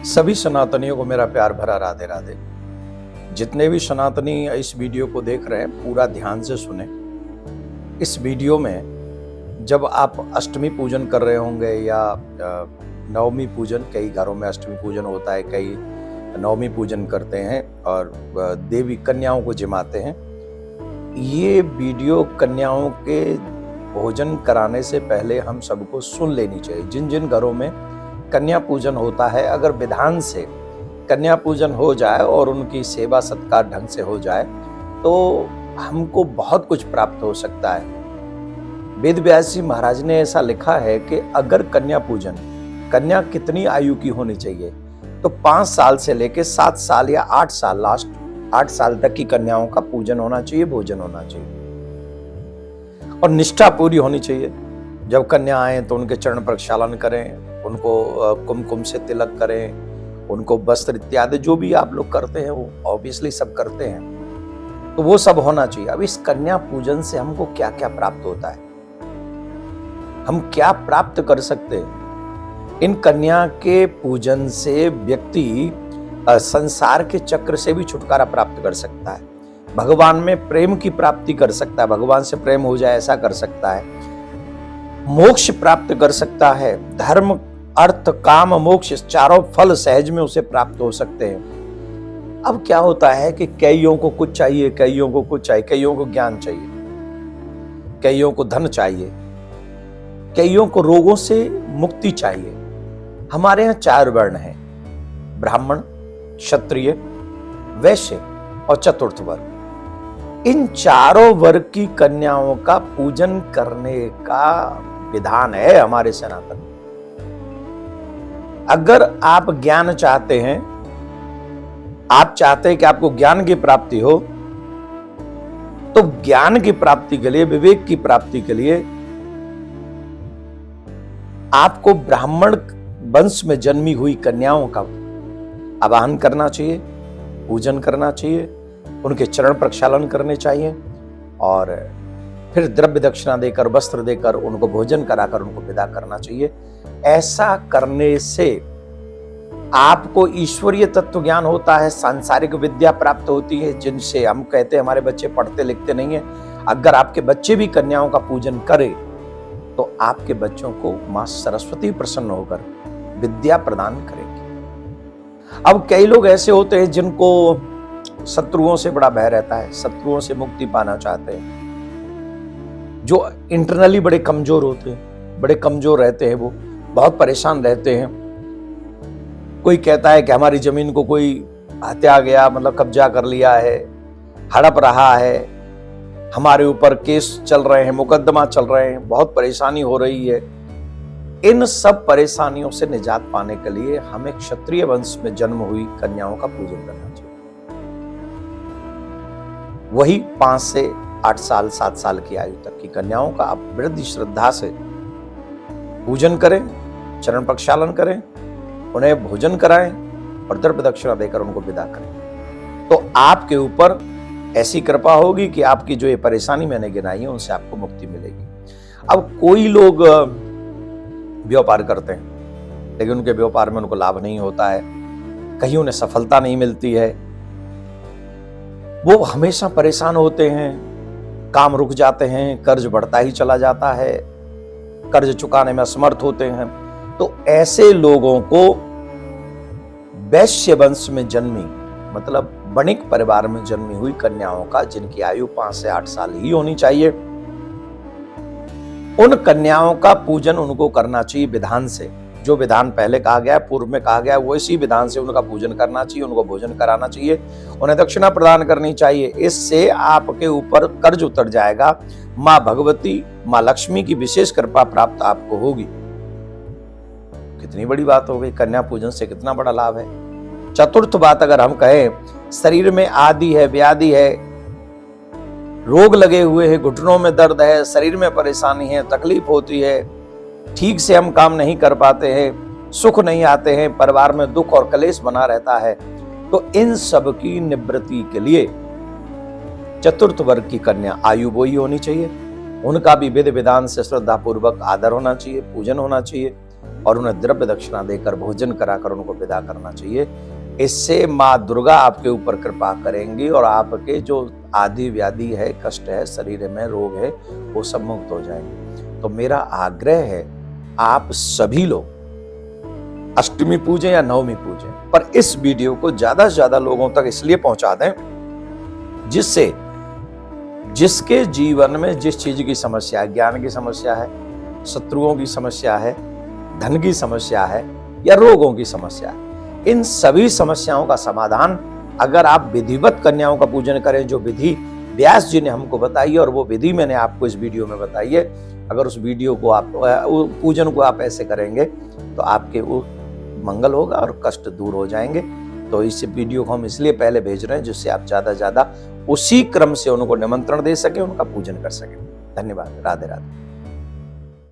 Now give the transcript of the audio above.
सभी सनातनियों को मेरा प्यार भरा राधे राधे। जितने भी सनातनी इस वीडियो को देख रहे हैं पूरा ध्यान से सुने। इस वीडियो में जब आप अष्टमी पूजन कर रहे होंगे या नवमी पूजन, कई घरों में अष्टमी पूजन होता है, कई नवमी पूजन करते हैं और देवी कन्याओं को जिमाते हैं। ये वीडियो कन्याओं के भोजन कराने से पहले हम सबको सुन लेनी चाहिए। जिन जिन घरों में कन्या पूजन होता है, अगर विधान से कन्या पूजन हो जाए और उनकी सेवा सत्कार ढंग से हो जाए तो हमको बहुत कुछ प्राप्त हो सकता है। वेद व्यास जी महाराज ने ऐसा लिखा है कि अगर कन्या पूजन, कन्या कितनी आयु की होनी चाहिए, तो 5 साल से लेकर 7 साल या 8 साल, लास्ट 8 साल तक की कन्याओं का पूजन होना चाहिए, भोजन होना चाहिए और निष्ठा पूरी होनी चाहिए। जब कन्या आए तो उनके चरण प्रक्षालन करें, उनको कुमकुम से तिलक करें, उनको वस्त्र इत्यादि जो भी आप लोग करते हैं वो ऑब्वियसली सब करते हैं, तो वो सब होना चाहिए। अब इस कन्या पूजन से हमको क्या क्या प्राप्त होता है, हम क्या प्राप्त कर सकते हैं? इन कन्या के पूजन से व्यक्ति संसार के चक्र से भी छुटकारा प्राप्त कर सकता है, भगवान में प्रेम की प्राप्ति कर सकता है, भगवान से प्रेम हो जाए ऐसा कर सकता है, मोक्ष प्राप्त कर सकता है, धर्म अर्थ काम मोक्ष चारों फल सहज में उसे प्राप्त हो सकते हैं। अब क्या होता है कि कईयों को कुछ चाहिए, कईयों को कुछ चाहिए, कईयों को ज्ञान चाहिए, कईयों को धन चाहिए, कईयों को रोगों से मुक्ति चाहिए। हमारे यहाँ 4 वर्ण हैं, ब्राह्मण, क्षत्रिय, वैश्य और चतुर्थ वर्ग। इन चारों वर्ग की कन्याओं का पूजन करने का विधान है हमारे सनातन। अगर आप ज्ञान चाहते हैं, आप चाहते हैं कि आपको ज्ञान की प्राप्ति हो, तो ज्ञान की प्राप्ति के लिए, विवेक की प्राप्ति के लिए आपको ब्राह्मण वंश में जन्मी हुई कन्याओं का आवाहन करना चाहिए, पूजन करना चाहिए, उनके चरण प्रक्षालन करने चाहिए और फिर द्रव्य दक्षिणा देकर, वस्त्र देकर, उनको भोजन कराकर उनको विदा करना चाहिए। ऐसा करने से आपको ईश्वरीय तत्व ज्ञान होता है, सांसारिक विद्या प्राप्त होती है, जिनसे हम कहते हैं हमारे बच्चे पढ़ते लिखते नहीं है। अगर आपके बच्चे भी कन्याओं का पूजन करें तो आपके बच्चों को मां सरस्वती प्रसन्न होकर विद्या प्रदान करेंगी। अब कई लोग ऐसे होते हैं जिनको शत्रुओं से बड़ा भय रहता है, शत्रुओं से मुक्ति पाना चाहते हैं, जो इंटरनली बड़े कमजोर होते हैं, बड़े कमजोर रहते हैं, वो बहुत परेशान रहते हैं। कोई कहता है कि हमारी जमीन को कोई हत्या गया, मतलब कब्जा कर लिया है, हड़प रहा है, हमारे ऊपर केस चल रहे हैं, मुकदमा चल रहे हैं, बहुत परेशानी हो रही है। इन सब परेशानियों से निजात पाने के लिए हमें क्षत्रिय वंश में जन्म हुई कन्याओं का पूजन करना चाहिए। वही 5 से 8 साल 7 साल की आयु तक की कन्याओं का आप वृद्धि श्रद्धा से पूजन करें, चरण प्रक्षालन करें, उन्हें भोजन कराएं और द्रव्य दक्षिणा देकर उनको विदा करें। तो आपके ऊपर ऐसी कृपा होगी कि आपकी जो ये परेशानी मैंने गिनाई है उनसे आपको मुक्ति मिलेगी। अब कोई लोग व्यापार करते हैं लेकिन उनके व्यापार में उनको लाभ नहीं होता है, कहीं उन्हें सफलता नहीं मिलती है, वो हमेशा परेशान होते हैं, काम रुक जाते हैं, कर्ज बढ़ता ही चला जाता है, कर्ज चुकाने में असमर्थ होते हैं। तो ऐसे लोगों को वैश्य वंश में जन्मी, मतलब वणिक परिवार में जन्मी हुई कन्याओं का, जिनकी आयु 5 से 8 साल ही होनी चाहिए, उन कन्याओं का पूजन उनको करना चाहिए विधान से। जो विधान पहले कहा गया, पूर्व में कहा गया, वो इसी विधान से उनका पूजन करना चाहिए, उनको भोजन कराना चाहिए, उन्हें दक्षिणा प्रदान करनी चाहिए। इससे आपके ऊपर कर्ज उतर जाएगा, मां भगवती, मां लक्ष्मी की विशेष कृपा प्राप्त आपको होगी। कितनी बड़ी बात हो गई, कन्या पूजन से कितना बड़ा लाभ है। चतुर्थ बात अगर हम कहें, शरीर में आदि है, व्याधि है, रोग लगे हुए हैं, घुटनों में दर्द है, शरीर में परेशानी है, तकलीफ होती है, ठीक से हम काम नहीं कर पाते हैं, सुख नहीं आते हैं, परिवार में दुख और कलेश बना रहता है, तो इन सब की निवृत्ति के लिए चतुर्थ वर्ग की कन्या आयु वही होनी चाहिए, उनका भी विधि विधान से श्रद्धा पूर्वक आदर होना चाहिए, पूजन होना चाहिए। और उन्हें द्रव्य दक्षिणा देकर भोजन कराकर उनको विदा करना चाहिए। इससे माँ दुर्गा आपके ऊपर कृपा करेंगी और आपके जो आदि व्याधि है, कष्ट है, शरीर में रोग है, वो सब मुक्त हो जाएंगे। तो मेरा आग्रह है, आप सभी लोग अष्टमी पूजें या नवमी पूजें, पर इस वीडियो को ज्यादा से ज्यादा लोगों तक इसलिए पहुंचा दें जिससे जिसके जीवन में जिस चीज की समस्या है, ज्ञान की समस्या है, शत्रुओं की समस्या है, धन की समस्या है या रोगों की समस्या है, इन सभी समस्याओं का समाधान अगर आप विधिवत कन्याओं का पूजन करें, जो विधि व्यास जी ने हमको बताई है और वो विधि मैंने आपको इस वीडियो में बताई है, अगर उस वीडियो को आप पूजन को आप ऐसे करेंगे तो आपके वो मंगल होगा और कष्ट दूर हो जाएंगे। तो इस वीडियो को हम इसलिए पहले भेज रहे हैं जिससे आप ज्यादा से ज्यादा उसी क्रम से उनको निमंत्रण दे सके, उनका पूजन कर सके। धन्यवाद। राधे राधे।